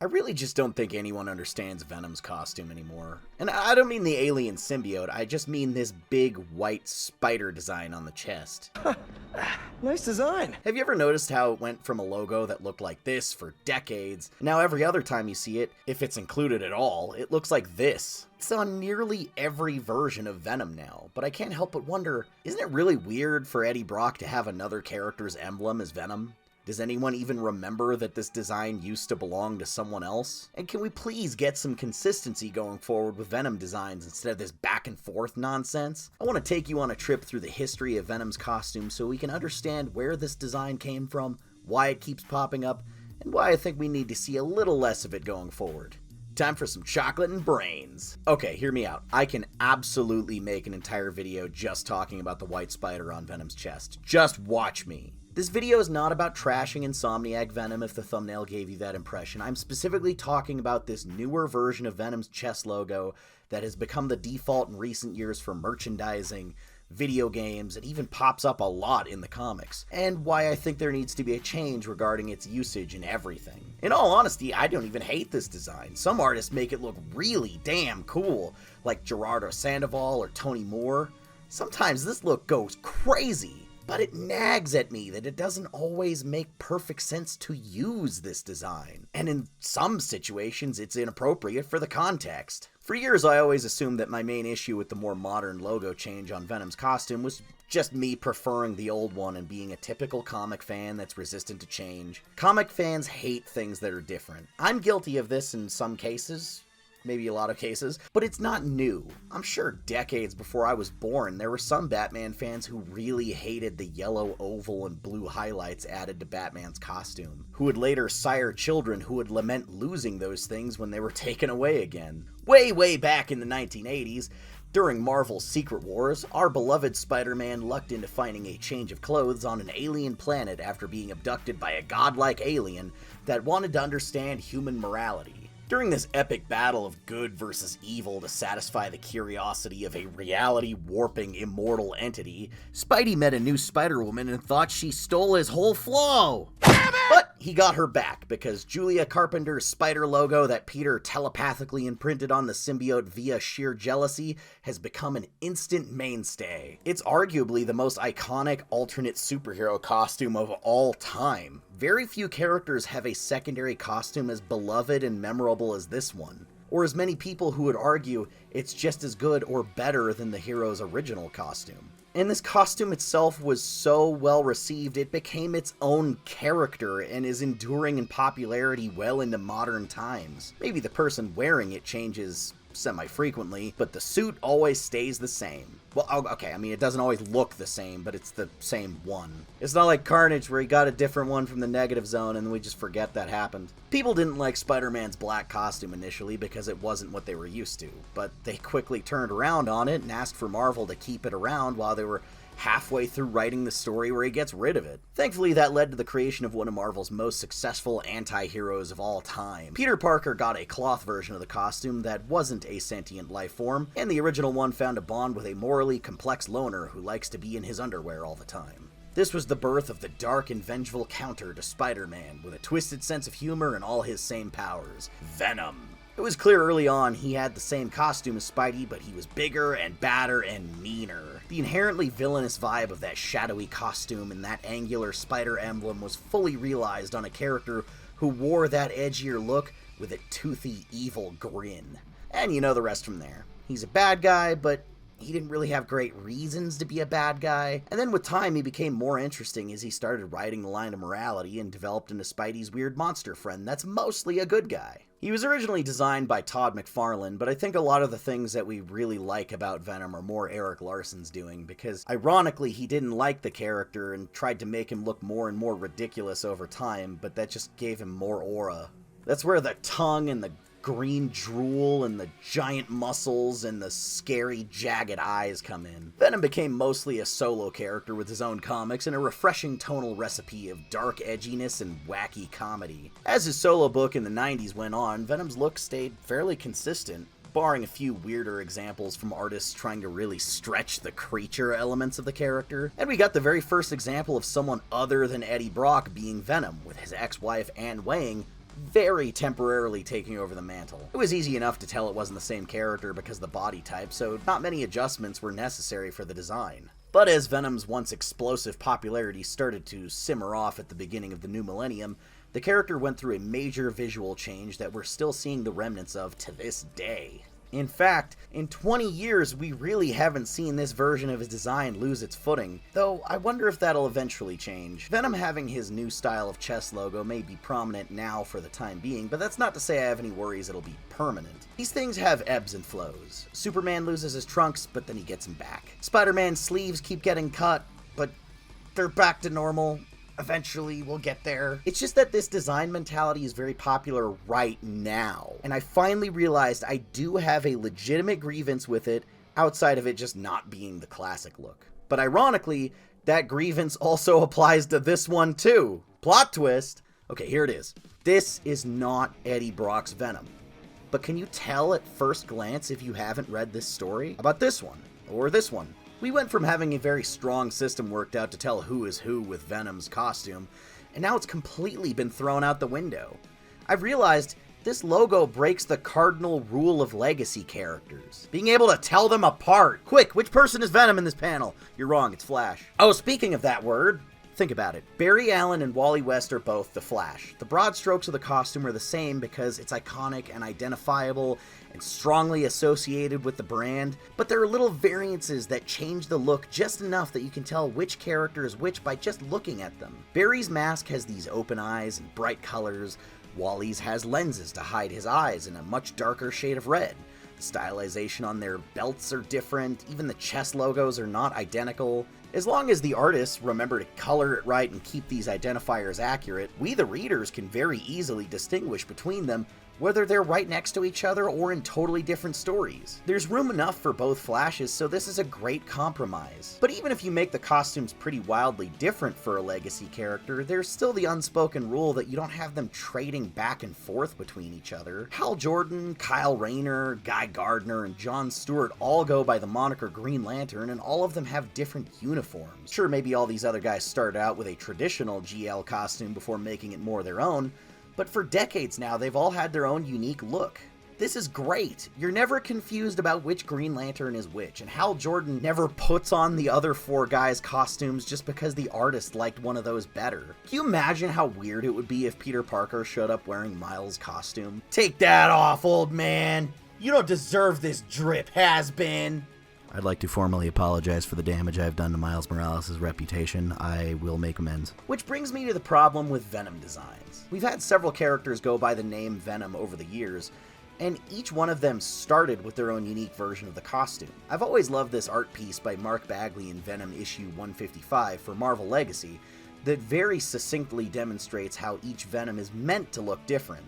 I really just don't think anyone understands Venom's costume anymore. And I don't mean the alien symbiote, I just mean this big white spider design on the chest. Nice design. Have you ever noticed how it went from a logo that looked like this for decades? Now every other time you see it, if it's included at all, it looks like this. It's on nearly every version of Venom now, but I can't help but wonder, isn't it really weird for Eddie Brock to have another character's emblem as Venom? Does anyone even remember that this design used to belong to someone else? And can we please get some consistency going forward with Venom designs instead of this back and forth nonsense? I want to take you on a trip through the history of Venom's costume so we can understand where this design came from, why it keeps popping up, and why I think we need to see a little less of it going forward. Time for some chocolate and brains. Okay, hear me out. I can absolutely make an entire video just talking about the white spider on Venom's chest. Just watch me. This video is not about trashing Insomniac Venom if the thumbnail gave you that impression. I'm specifically talking about this newer version of Venom's chest logo that has become the default in recent years for merchandising, video games, and even pops up a lot in the comics, and why I think there needs to be a change regarding its usage in everything. In all honesty, I don't even hate this design. Some artists make it look really damn cool, like Gerardo Sandoval or Tony Moore. Sometimes this look goes crazy. But it nags at me that it doesn't always make perfect sense to use this design. And in some situations, it's inappropriate for the context. For years, I always assumed that my main issue with the more modern logo change on Venom's costume was just me preferring the old one and being a typical comic fan that's resistant to change. Comic fans hate things that are different. I'm guilty of this in some cases. Maybe a lot of cases, but it's not new. I'm sure decades before I was born, there were some Batman fans who really hated the yellow oval and blue highlights added to Batman's costume, who would later sire children who would lament losing those things when they were taken away again. Way back in the 1980s, during Marvel's Secret Wars, our beloved Spider-Man lucked into finding a change of clothes on an alien planet after being abducted by a godlike alien that wanted to understand human morality. During this epic battle of good versus evil to satisfy the curiosity of a reality-warping immortal entity, Spidey met a new Spider-Woman and thought she stole his whole flow! But he got her back, because Julia Carpenter's spider logo that Peter telepathically imprinted on the symbiote via sheer jealousy has become an instant mainstay. It's arguably the most iconic alternate superhero costume of all time. Very few characters have a secondary costume as beloved and memorable as this one, or as many people who would argue it's just as good or better than the hero's original costume. And this costume itself was so well received, it became its own character and is enduring in popularity well into modern times. Maybe the person wearing it changes semi-frequently, but the suit always stays the same. Well, okay, I mean, it doesn't always look the same, but it's the same one. It's not like Carnage where he got a different one from the Negative Zone and we just forget that happened. People didn't like Spider-Man's black costume initially because it wasn't what they were used to, but they quickly turned around on it and asked for Marvel to keep it around while they were halfway through writing the story where he gets rid of it. Thankfully, that led to the creation of one of Marvel's most successful anti-heroes of all time. Peter Parker got a cloth version of the costume that wasn't a sentient life form, and the original one found a bond with a morally complex loner who likes to be in his underwear all the time. This was the birth of the dark and vengeful counter to Spider-Man, with a twisted sense of humor and all his same powers, Venom. It was clear early on he had the same costume as Spidey, but he was bigger and badder and meaner. The inherently villainous vibe of that shadowy costume and that angular spider emblem was fully realized on a character who wore that edgier look with a toothy, evil grin. And you know the rest from there. He's a bad guy, but he didn't really have great reasons to be a bad guy. And then with time, he became more interesting as he started riding the line of morality and developed into Spidey's weird monster friend that's mostly a good guy. He was originally designed by Todd McFarlane, but I think a lot of the things that we really like about Venom are more Eric Larson's doing, because ironically he didn't like the character and tried to make him look more and more ridiculous over time, but that just gave him more aura. That's where the tongue and the green drool and the giant muscles and the scary jagged eyes come in. Venom became mostly a solo character with his own comics and a refreshing tonal recipe of dark edginess and wacky comedy. As his solo book in the 90s went on, Venom's look stayed fairly consistent, barring a few weirder examples from artists trying to really stretch the creature elements of the character. And we got the very first example of someone other than Eddie Brock being Venom, with his ex-wife Anne Wang very temporarily taking over the mantle. It was easy enough to tell it wasn't the same character because of the body type, so not many adjustments were necessary for the design. But as Venom's once explosive popularity started to simmer off at the beginning of the new millennium, the character went through a major visual change that we're still seeing the remnants of to this day. In fact, in 20 years, we really haven't seen this version of his design lose its footing, though I wonder if that'll eventually change. Venom having his new style of chest logo may be prominent now for the time being, but that's not to say I have any worries it'll be permanent. These things have ebbs and flows. Superman loses his trunks, but then he gets them back. Spider-Man's sleeves keep getting cut, but they're back to normal. Eventually, we'll get there. It's just that this design mentality is very popular right now, and I finally realized I do have a legitimate grievance with it outside of it just not being the classic look. But ironically, that grievance also applies to this one too. Plot twist. Okay, here it is. This is not Eddie Brock's Venom. But can you tell at first glance if you haven't read this story? How about this one? Or this one? We went from having a very strong system worked out to tell who is who with Venom's costume, and now it's completely been thrown out the window. I've realized this logo breaks the cardinal rule of legacy characters. Being able to tell them apart. Quick, which person is Venom in this panel? You're wrong, it's Flash. Oh, speaking of that word, think about it. Barry Allen and Wally West are both the Flash. The broad strokes of the costume are the same because it's iconic and identifiable and strongly associated with the brand, but there are little variances that change the look just enough that you can tell which character is which by just looking at them. Barry's mask has these open eyes and bright colors. Wally's has lenses to hide his eyes in a much darker shade of red. The stylization on their belts are different, even the chest logos are not identical. As long as the artists remember to color it right and keep these identifiers accurate, we the readers can very easily distinguish between them, whether they're right next to each other or in totally different stories. There's room enough for both Flashes, so this is a great compromise. But even if you make the costumes pretty wildly different for a legacy character, there's still the unspoken rule that you don't have them trading back and forth between each other. Hal Jordan, Kyle Rayner, Guy Gardner, and John Stewart all go by the moniker Green Lantern, and all of them have different uniforms. Sure, maybe all these other guys started out with a traditional GL costume before making it more their own, but for decades now, they've all had their own unique look. This is great. You're never confused about which Green Lantern is which, and Hal Jordan never puts on the other four guys' costumes just because the artist liked one of those better. Can you imagine how weird it would be if Peter Parker showed up wearing Miles' costume? Take that off, old man! You don't deserve this drip, has-been! I'd like to formally apologize for the damage I've done to Miles Morales' reputation. I will make amends. Which brings me to the problem with Venom designs. We've had several characters go by the name Venom over the years, and each one of them started with their own unique version of the costume. I've always loved this art piece by Mark Bagley in Venom issue 155 for Marvel Legacy that very succinctly demonstrates how each Venom is meant to look different.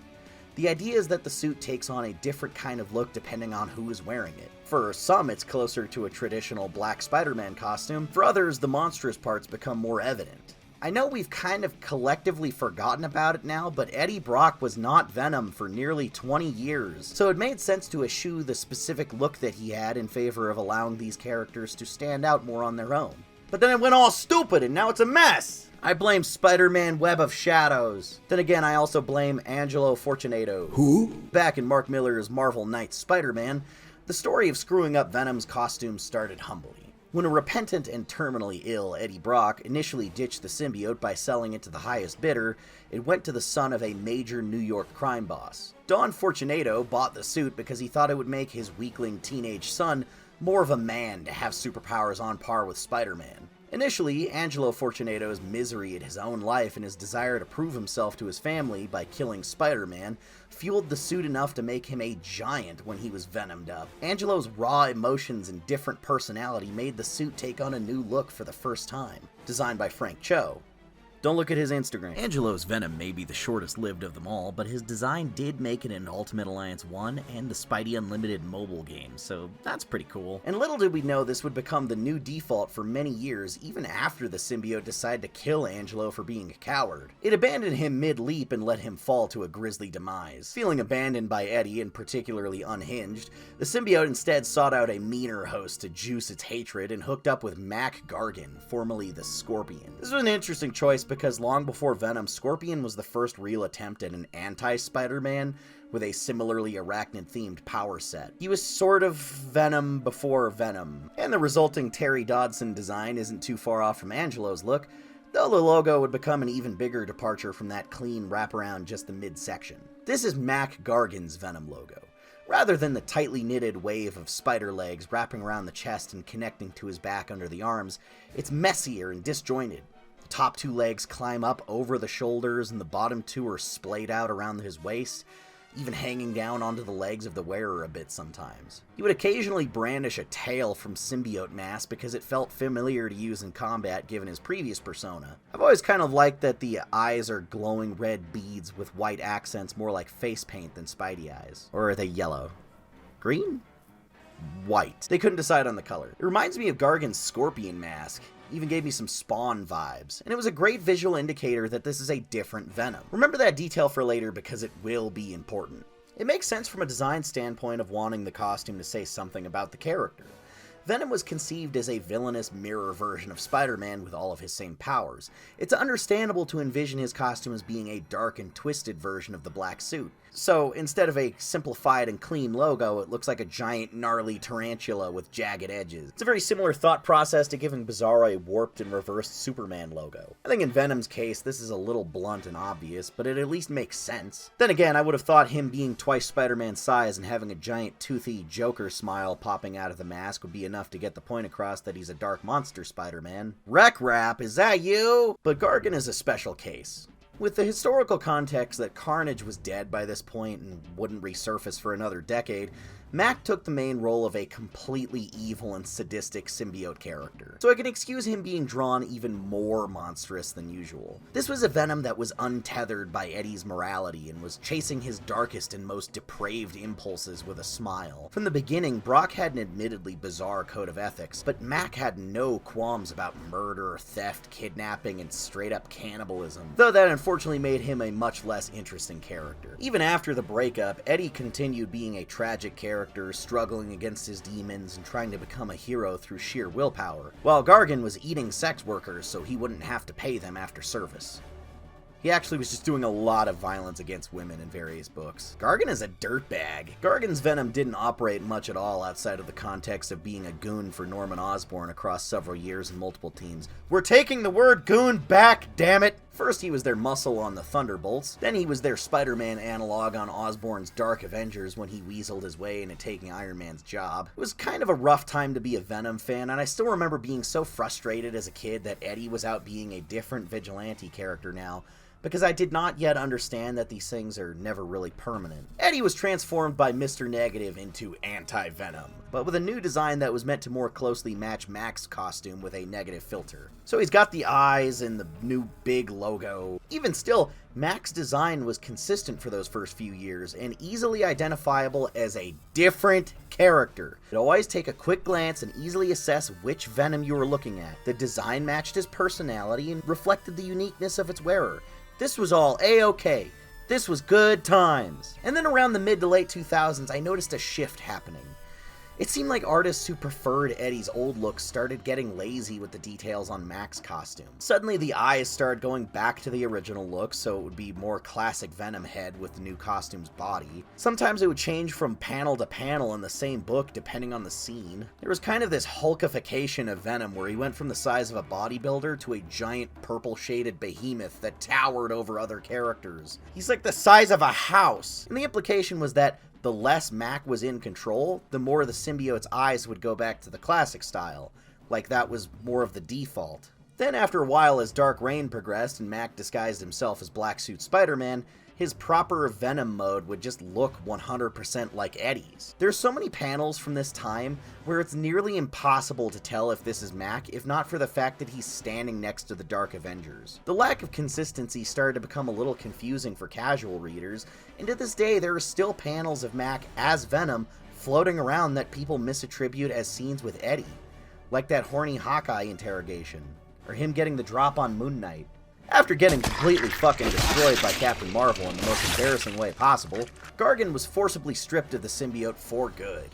The idea is that the suit takes on a different kind of look depending on who is wearing it. For some, it's closer to a traditional black Spider-Man costume. For others, the monstrous parts become more evident. I know we've kind of collectively forgotten about it now, but Eddie Brock was not Venom for nearly 20 years, so it made sense to eschew the specific look that he had in favor of allowing these characters to stand out more on their own. But then it went all stupid, and now it's a mess! I blame Spider-Man Web of Shadows. Then again, I also blame Angelo Fortunato. Who? Back in Mark Millar's Marvel Knights Spider-Man, the story of screwing up Venom's costume started humbly. When a repentant and terminally ill Eddie Brock initially ditched the symbiote by selling it to the highest bidder, it went to the son of a major New York crime boss. Don Fortunato bought the suit because he thought it would make his weakling teenage son more of a man to have superpowers on par with Spider-Man. Initially, Angelo Fortunato's misery at his own life and his desire to prove himself to his family by killing Spider-Man fueled the suit enough to make him a giant when he was venomed up. Angelo's raw emotions and different personality made the suit take on a new look for the first time, designed by Frank Cho. Don't look at his Instagram. Angelo's Venom may be the shortest lived of them all, but his design did make it into Ultimate Alliance 1 and the Spidey Unlimited mobile game, so that's pretty cool. And little did we know this would become the new default for many years, even after the symbiote decided to kill Angelo for being a coward. It abandoned him mid-leap and let him fall to a grisly demise. Feeling abandoned by Eddie and particularly unhinged, the symbiote instead sought out a meaner host to juice its hatred and hooked up with Mac Gargan, formerly the Scorpion. This was an interesting choice because long before Venom, Scorpion was the first real attempt at an anti-Spider-Man with a similarly arachnid-themed power set. He was sort of Venom before Venom, and the resulting Terry Dodson design isn't too far off from Angelo's look, though the logo would become an even bigger departure from that clean wraparound just the midsection. This is Mac Gargan's Venom logo. Rather than the tightly knitted wave of spider legs wrapping around the chest and connecting to his back under the arms, it's messier and disjointed. The top two legs climb up over the shoulders and the bottom two are splayed out around his waist, even hanging down onto the legs of the wearer a bit sometimes. He would occasionally brandish a tail from symbiote mask because it felt familiar to use in combat given his previous persona. I've always kind of liked that the eyes are glowing red beads with white accents, more like face paint than Spidey eyes. Or are they yellow? Green? White. They couldn't decide on the color. It reminds me of Gargan's Scorpion mask. Even gave me some Spawn vibes, and it was a great visual indicator that this is a different Venom. Remember that detail for later because it will be important. It makes sense from a design standpoint of wanting the costume to say something about the character. Venom was conceived as a villainous mirror version of Spider-Man with all of his same powers. It's understandable to envision his costume as being a dark and twisted version of the black suit. So, instead of a simplified and clean logo, it looks like a giant gnarly tarantula with jagged edges. It's a very similar thought process to giving Bizarro a warped and reversed Superman logo. I think in Venom's case, this is a little blunt and obvious, but it at least makes sense. Then again, I would have thought him being twice Spider-Man's size and having a giant toothy Joker smile popping out of the mask would be enough to get the point across that he's a dark monster Spider-Man. Wreck Rap, is that you? But Gargan is a special case. With the historical context that Carnage was dead by this point and wouldn't resurface for another decade, Mac took the main role of a completely evil and sadistic symbiote character, so I can excuse him being drawn even more monstrous than usual. This was a Venom that was untethered by Eddie's morality and was chasing his darkest and most depraved impulses with a smile. From the beginning, Brock had an admittedly bizarre code of ethics, but Mac had no qualms about murder, theft, kidnapping, and straight-up cannibalism, though that unfortunately made him a much less interesting character. Even after the breakup, Eddie continued being a tragic character, struggling against his demons and trying to become a hero through sheer willpower, while Gargan was eating sex workers so he wouldn't have to pay them after service. He actually was just doing a lot of violence against women in various books. Gargan is a dirtbag. Gargan's Venom didn't operate much at all outside of the context of being a goon for Norman Osborn across several years and multiple teams. We're taking the word goon back, damn it! First he was their muscle on the Thunderbolts, then he was their Spider-Man analog on Osborn's Dark Avengers when he weaseled his way into taking Iron Man's job. It was kind of a rough time to be a Venom fan, and I still remember being so frustrated as a kid that Eddie was out being a different vigilante character now, because I did not yet understand that these things are never really permanent. Eddie was transformed by Mr. Negative into Anti-Venom, but with a new design that was meant to more closely match Mac's costume with a negative filter. So he's got the eyes and the new big logo. Even still, Mac's design was consistent for those first few years and easily identifiable as a different character. You'd always take a quick glance and easily assess which Venom you were looking at. The design matched his personality and reflected the uniqueness of its wearer. This was all A-okay. This was good times. And then around the mid to late 2000s, I noticed a shift happening. It seemed like artists who preferred Eddie's old look started getting lazy with the details on Mac's costume. Suddenly the eyes started going back to the original look, so it would be more classic Venom head with the new costume's body. Sometimes it would change from panel to panel in the same book depending on the scene. There was kind of this hulkification of Venom where he went from the size of a bodybuilder to a giant purple shaded behemoth that towered over other characters. He's like the size of a house. And the implication was that the less Mac was in control, the more the symbiote's eyes would go back to the classic style, like that was more of the default. Then after a while, as Dark Reign progressed and Mac disguised himself as Black Suit Spider-Man, his proper Venom mode would just look 100% like Eddie's. There's so many panels from this time where it's nearly impossible to tell if this is Mac, if not for the fact that he's standing next to the Dark Avengers. The lack of consistency started to become a little confusing for casual readers, and to this day there are still panels of Mac as Venom floating around that people misattribute as scenes with Eddie, like that horny Hawkeye interrogation, or him getting the drop on Moon Knight. After getting completely fucking destroyed by Captain Marvel in the most embarrassing way possible, Gargan was forcibly stripped of the symbiote for good,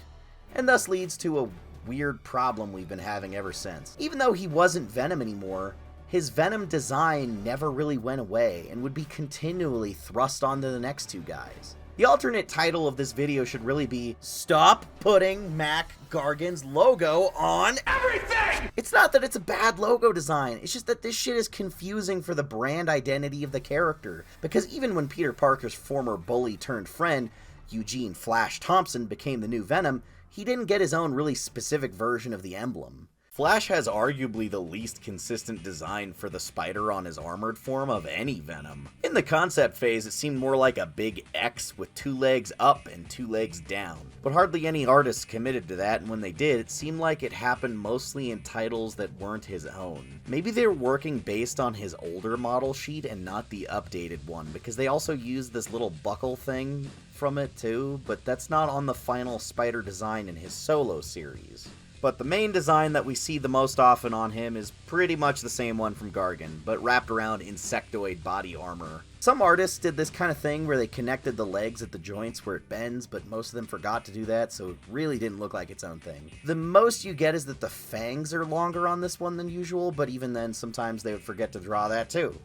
and thus leads to a weird problem we've been having ever since. Even though he wasn't Venom anymore, his Venom design never really went away and would be continually thrust onto the next two guys. The alternate title of this video should really be, Stop Putting Mac Gargan's Logo on Everything! It's not that it's a bad logo design, it's just that this shit is confusing for the brand identity of the character. Because even when Peter Parker's former bully turned friend, Eugene Flash Thompson, became the new Venom, he didn't get his own really specific version of the emblem. Flash has arguably the least consistent design for the spider on his armored form of any Venom. In the concept phase, it seemed more like a big X with 2 legs up and 2 legs down. But hardly any artists committed to that, and when they did, it seemed like it happened mostly in titles that weren't his own. Maybe they're working based on his older model sheet and not the updated one, because they also used this little buckle thing from it too, but that's not on the final spider design in his solo series. But the main design that we see the most often on him is pretty much the same one from Gargan, but wrapped around insectoid body armor. Some artists did this kind of thing where they connected the legs at the joints where it bends, but most of them forgot to do that, so it really didn't look like its own thing. The most you get is that the fangs are longer on this one than usual, but even then sometimes they would forget to draw that too.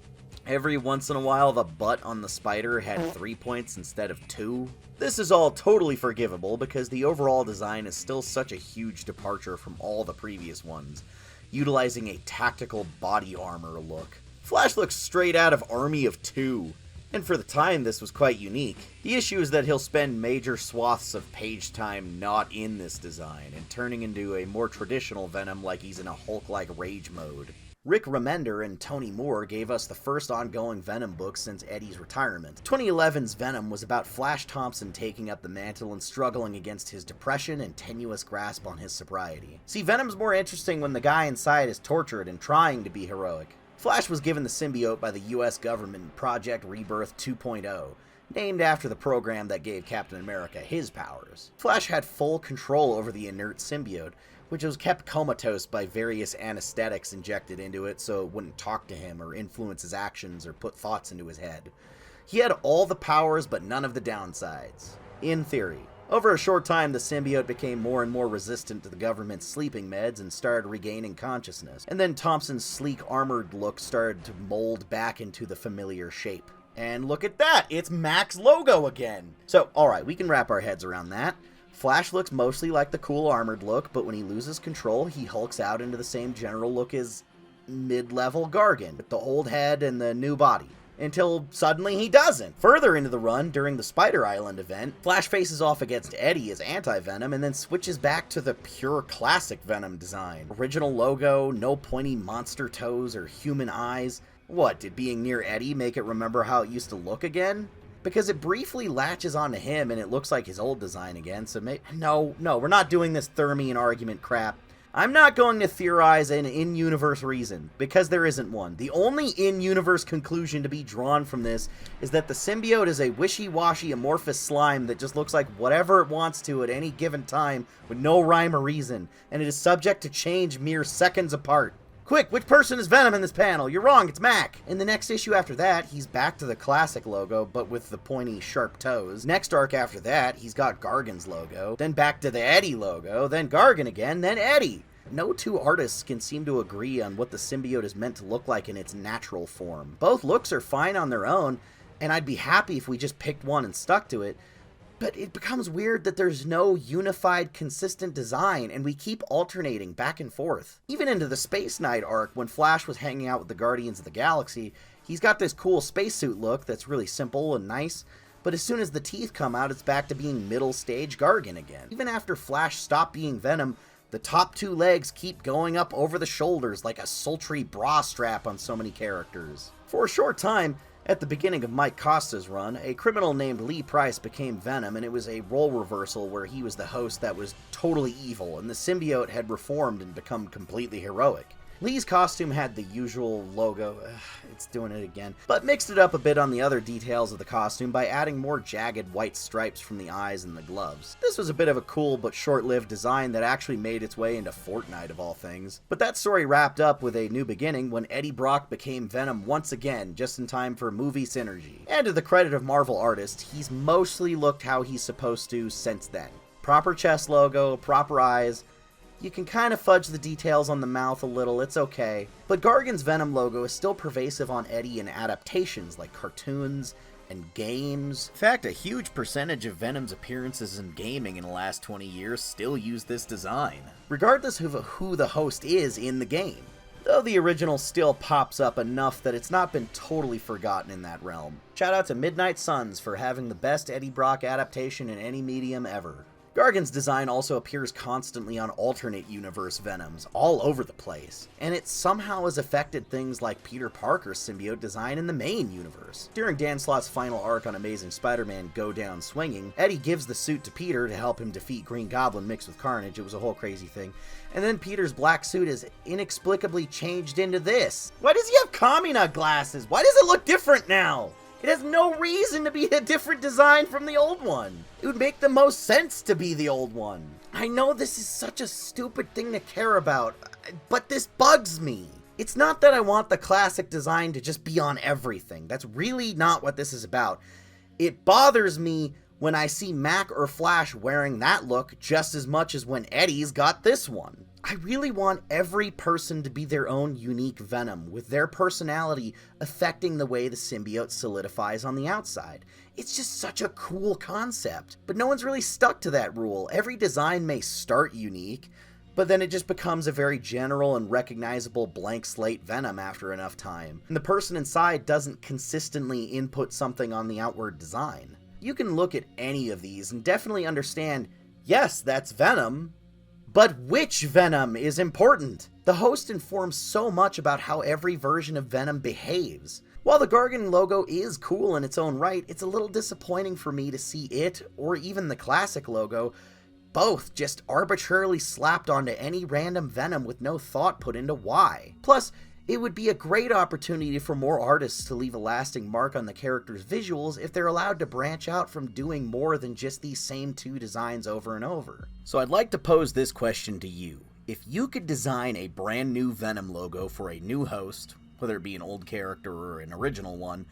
Every once in a while, the butt on the spider had 3 points instead of 2. This is all totally forgivable because the overall design is still such a huge departure from all the previous ones, utilizing a tactical body armor look. Flash looks straight out of Army of Two, and for the time this was quite unique. The issue is that he'll spend major swaths of page time not in this design, and turning into a more traditional Venom like he's in a Hulk-like rage mode. Rick Remender and Tony Moore gave us the first ongoing Venom book since Eddie's retirement. 2011's Venom was about Flash Thompson taking up the mantle and struggling against his depression and tenuous grasp on his sobriety. See, Venom's more interesting when the guy inside is tortured and trying to be heroic. Flash was given the symbiote by the US government in Project Rebirth 2.0, named after the program that gave Captain America his powers. Flash had full control over the inert symbiote, which was kept comatose by various anesthetics injected into it so it wouldn't talk to him or influence his actions or put thoughts into his head. He had all the powers but none of the downsides. In theory. Over a short time, the symbiote became more and more resistant to the government's sleeping meds and started regaining consciousness. And then Thompson's sleek armored look started to mold back into the familiar shape. And look at that! It's Mac's logo again! So, alright, we can wrap our heads around that. Flash looks mostly like the cool armored look, but when he loses control, he hulks out into the same general look as mid-level Gargan, with the old head and the new body. Until suddenly he doesn't. Further into the run, during the Spider Island event, Flash faces off against Eddie as Anti-Venom and then switches back to the pure classic Venom design. Original logo, no pointy monster toes or human eyes. What, did being near Eddie make it remember how it used to look again? Because it briefly latches onto him and it looks like his old design again, so No, we're not doing this Thermian argument crap. I'm not going to theorize an in-universe reason, because there isn't one. The only in-universe conclusion to be drawn from this is that the symbiote is a wishy-washy amorphous slime that just looks like whatever it wants to at any given time with no rhyme or reason, and it is subject to change mere seconds apart. Quick, which person is Venom in this panel? You're wrong, it's Mac. In the next issue after that, he's back to the classic logo, but with the pointy, sharp toes. Next arc after that, he's got Gargan's logo, then back to the Eddie logo, then Gargan again, then Eddie. No two artists can seem to agree on what the symbiote is meant to look like in its natural form. Both looks are fine on their own, and I'd be happy if we just picked one and stuck to it. But it becomes weird that there's no unified, consistent design, and we keep alternating back and forth. Even into the Space Knight arc, when Flash was hanging out with the Guardians of the Galaxy, he's got this cool spacesuit look that's really simple and nice, but as soon as the teeth come out, it's back to being middle-stage Gargan again. Even after Flash stopped being Venom, the top 2 legs keep going up over the shoulders like a sultry bra strap on so many characters. For a short time, at the beginning of Mike Costa's run, a criminal named Lee Price became Venom, and it was a role reversal where he was the host that was totally evil, and the symbiote had reformed and become completely heroic. Lee's costume had the usual logo, it's doing it again, but mixed it up a bit on the other details of the costume by adding more jagged white stripes from the eyes and the gloves. This was a bit of a cool but short-lived design that actually made its way into Fortnite of all things. But that story wrapped up with a new beginning when Eddie Brock became Venom once again, just in time for movie synergy. And to the credit of Marvel artists, he's mostly looked how he's supposed to since then. Proper chest logo, proper eyes, You can kind of fudge the details on the mouth a little, it's okay. But Gargan's Venom logo is still pervasive on Eddie in adaptations like cartoons and games. In fact, a huge percentage of Venom's appearances in gaming in the last 20 years still use this design, regardless of who the host is in the game. Though the original still pops up enough that it's not been totally forgotten in that realm. Shout out to Midnight Suns for having the best Eddie Brock adaptation in any medium ever. Gargan's design also appears constantly on alternate universe Venoms, all over the place, and it somehow has affected things like Peter Parker's symbiote design in the main universe. During Dan Slott's final arc on Amazing Spider-Man Go Down Swinging, Eddie gives the suit to Peter to help him defeat Green Goblin mixed with Carnage. It was a whole crazy thing. And then Peter's black suit is inexplicably changed into this. Why does he have Kamina glasses? Why does it look different now? It has no reason to be a different design from the old one. It would make the most sense to be the old one. I know this is such a stupid thing to care about, but this bugs me. It's not that I want the classic design to just be on everything. That's really not what this is about. It bothers me when I see Mac or Flash wearing that look just as much as when Eddie's got this one. I really want every person to be their own unique Venom, with their personality affecting the way the symbiote solidifies on the outside. It's just such a cool concept, but no one's really stuck to that rule. Every design may start unique, but then it just becomes a very general and recognizable blank slate Venom after enough time, and the person inside doesn't consistently input something on the outward design. You can look at any of these and definitely understand, yes, that's Venom, but which Venom is important? The host informs so much about how every version of Venom behaves. While the Gargan logo is cool in its own right, it's a little disappointing for me to see it, or even the classic logo, both just arbitrarily slapped onto any random Venom with no thought put into why. Plus, it would be a great opportunity for more artists to leave a lasting mark on the character's visuals if they're allowed to branch out from doing more than just these same two designs over and over. So I'd like to pose this question to you. If you could design a brand new Venom logo for a new host, whether it be an old character or an original one,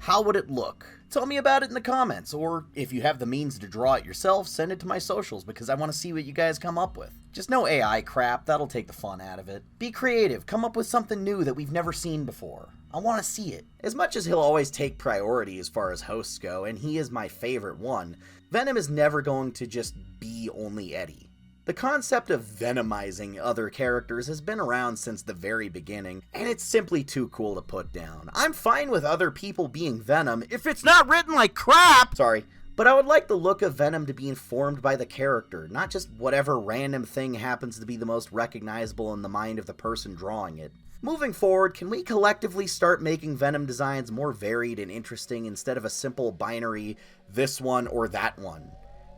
how would it look? Tell me about it in the comments, or if you have the means to draw it yourself, send it to my socials because I want to see what you guys come up with. Just no AI crap, that'll take the fun out of it. Be creative, come up with something new that we've never seen before. I want to see it. As much as he'll always take priority as far as hosts go, and he is my favorite one, Venom is never going to just be only Eddie. The concept of venomizing other characters has been around since the very beginning, and it's simply too cool to put down. I'm fine with other people being Venom if it's not written like crap! Sorry. But I would like the look of Venom to be informed by the character, not just whatever random thing happens to be the most recognizable in the mind of the person drawing it. Moving forward, can we collectively start making Venom designs more varied and interesting instead of a simple binary, this one or that one?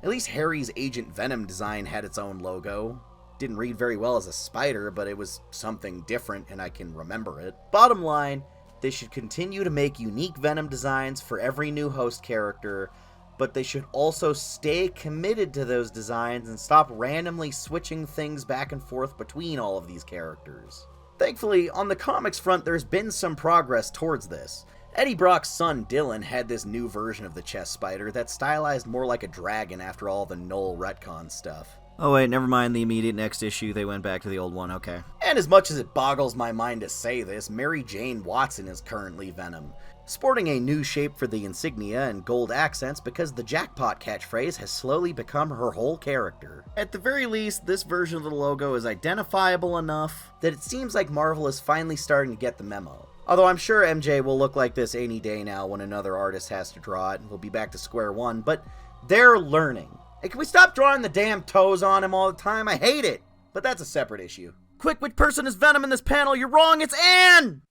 At least Harry's Agent Venom design had its own logo. Didn't read very well as a spider, but it was something different and I can remember it. Bottom line, they should continue to make unique Venom designs for every new host character, but they should also stay committed to those designs and stop randomly switching things back and forth between all of these characters. Thankfully, on the comics front, there's been some progress towards this. Eddie Brock's son Dylan had this new version of the chest spider that's stylized more like a dragon after all the Null retcon stuff. Oh wait, never mind the immediate next issue, they went back to the old one, okay. And as much as it boggles my mind to say this, Mary Jane Watson is currently Venom, sporting a new shape for the insignia and gold accents because the jackpot catchphrase has slowly become her whole character. At the very least, this version of the logo is identifiable enough that it seems like Marvel is finally starting to get the memo. Although I'm sure MJ will look like this any day now when another artist has to draw it and we'll be back to square one, but they're learning. Hey, can we stop drawing the damn toes on him all the time? I hate it! But that's a separate issue. Quick, which person is Venom in this panel? You're wrong, it's Anne!